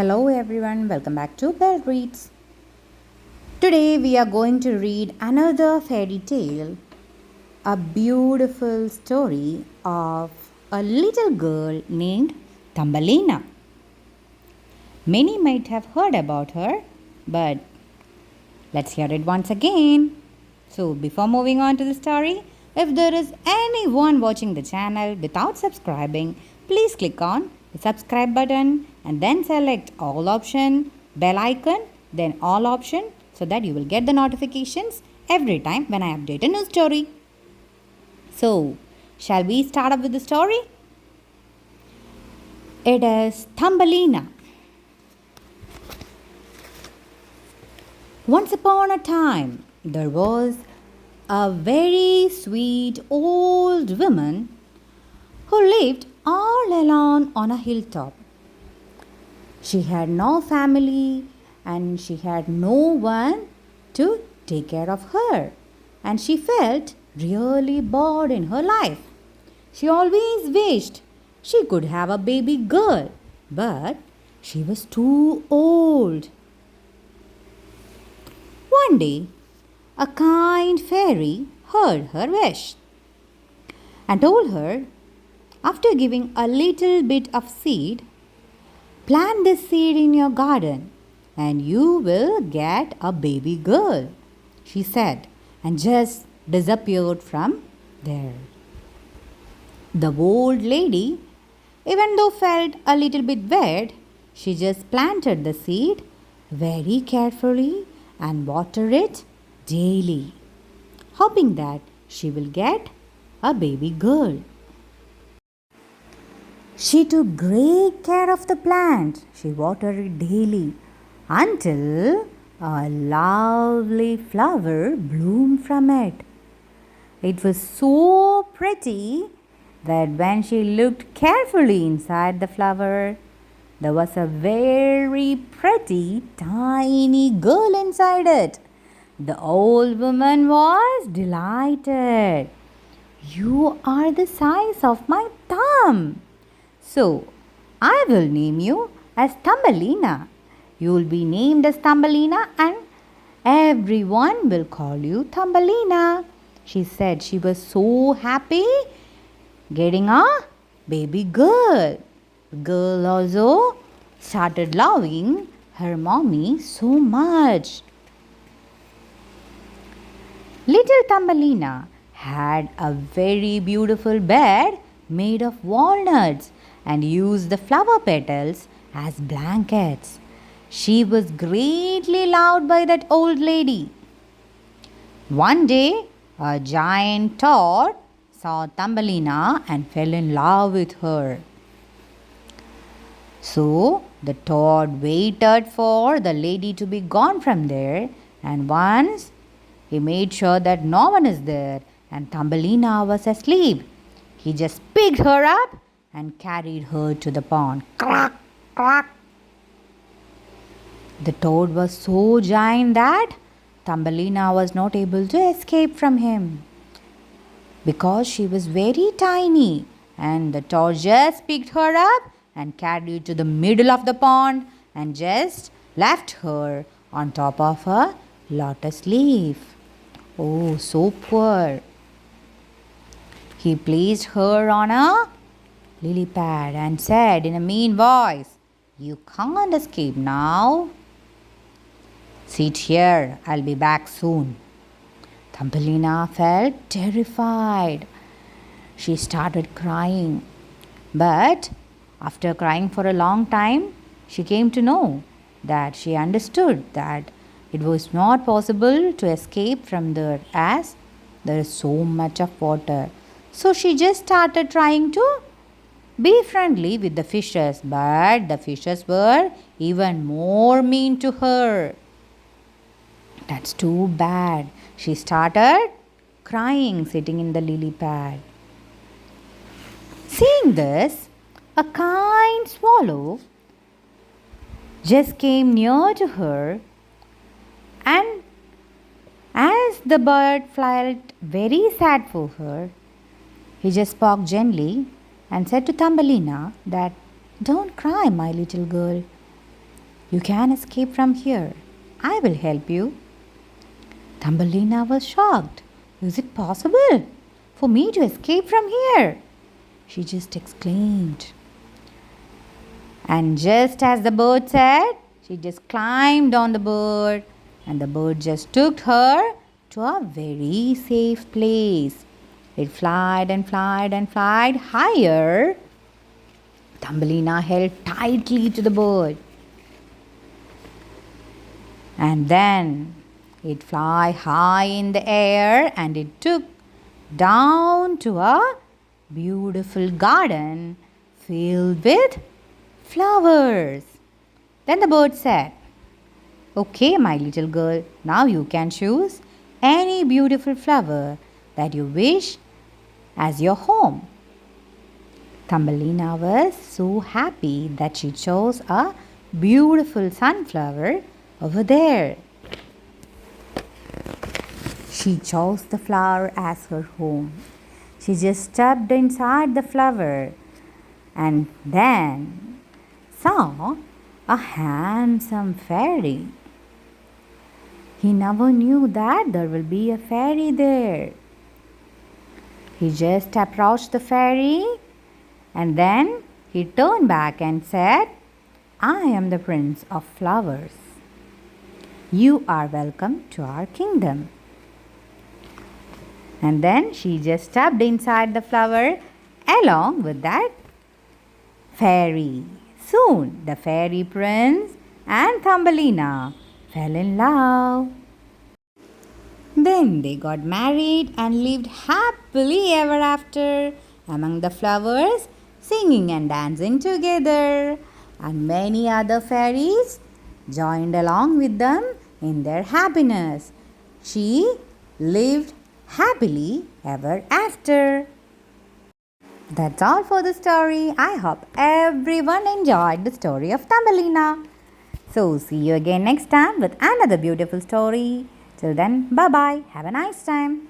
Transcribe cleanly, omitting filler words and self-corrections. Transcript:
Hello everyone, welcome back to Bell Reads. Today we are going to read another fairy tale, a beautiful story of a little girl named Thumbelina. Many might have heard about her, but let's hear it once again. So before moving on to the story, if there is anyone watching the channel without subscribing, please click on the subscribe button and then select all option, bell icon, then all option so that you will get the notifications every time when I update a new story. So, shall we start up with the story? It is Thumbelina. Once upon a time, there was a very sweet old woman who lived all alone on a hilltop. She had no family and she had no one to take care of her, and she felt really bored in her life. She always wished she could have a baby girl, but she was too old. One day, a kind fairy heard her wish and told her, after giving a little bit of seed, plant this seed in your garden and you will get a baby girl, she said, and just disappeared from there. The old lady, even though felt a little bit weird, she just planted the seed very carefully and watered it daily, hoping that she will get a baby girl. She took great care of the plant. She watered it daily until a lovely flower bloomed from it. It was so pretty that when she looked carefully inside the flower, there was a very pretty tiny girl inside it. The old woman was delighted. "You are the size of my thumb. So, I will name you as Thumbelina. You will be named as Thumbelina and everyone will call you Thumbelina," she said. She was so happy getting a baby girl. The girl also started loving her mommy so much. Little Thumbelina had a very beautiful bed made of walnuts and used the flower petals as blankets. She was greatly loved by that old lady. One day, a giant toad saw Thumbelina and fell in love with her. So, the toad waited for the lady to be gone from there, and once he made sure that no one is there and Thumbelina was asleep, he just picked her up and carried her to the pond. Crack, crack. The toad was so giant that Thumbelina was not able to escape from him because she was very tiny, and the toad just picked her up and carried to the middle of the pond and just left her on top of a lotus leaf. Oh, so poor. He placed her on a lily pad and said in a mean voice, "You can't escape now. Sit here, I'll be back soon." Thumbelina felt terrified. She started crying. But after crying for a long time, she came to know that she understood that it was not possible to escape from there as there is so much of water. So she just started trying to be friendly with the fishes, but the fishes were even more mean to her. That's too bad. She started crying sitting in the lily pad. Seeing this, a kind swallow just came near to her, and as the bird felt very sad for her, he just spoke gently and said to Thumbelina that, "Don't cry, my little girl. You can escape from here. I will help you. Thumbelina was shocked. Is it possible for me to escape from here? She just exclaimed. And just as the bird said, she just climbed on the bird, and the bird just took her to a very safe place. It flied and flied and flied higher. Thumbelina held tightly to the bird. And then it fly high in the air and it took down to a beautiful garden filled with flowers. Then the bird said, "Okay, my little girl, now you can choose any beautiful flower that you wish as your home." Thumbelina was so happy that she chose a beautiful sunflower over there. She chose the flower as her home. She just stepped inside the flower and then saw a handsome fairy. He never knew that there will be a fairy there. He just approached the fairy and then he turned back and said, "I am the Prince of Flowers. You are welcome to our kingdom." And then she just stepped inside the flower along with that fairy. Soon the fairy prince and Thumbelina fell in love. Then they got married and lived happily ever after among the flowers, singing and dancing together. And many other fairies joined along with them in their happiness. She lived happily ever after. That's all for the story. I hope everyone enjoyed the story of Thumbelina. So, see you again next time with another beautiful story. Till then, bye bye. Have a nice time.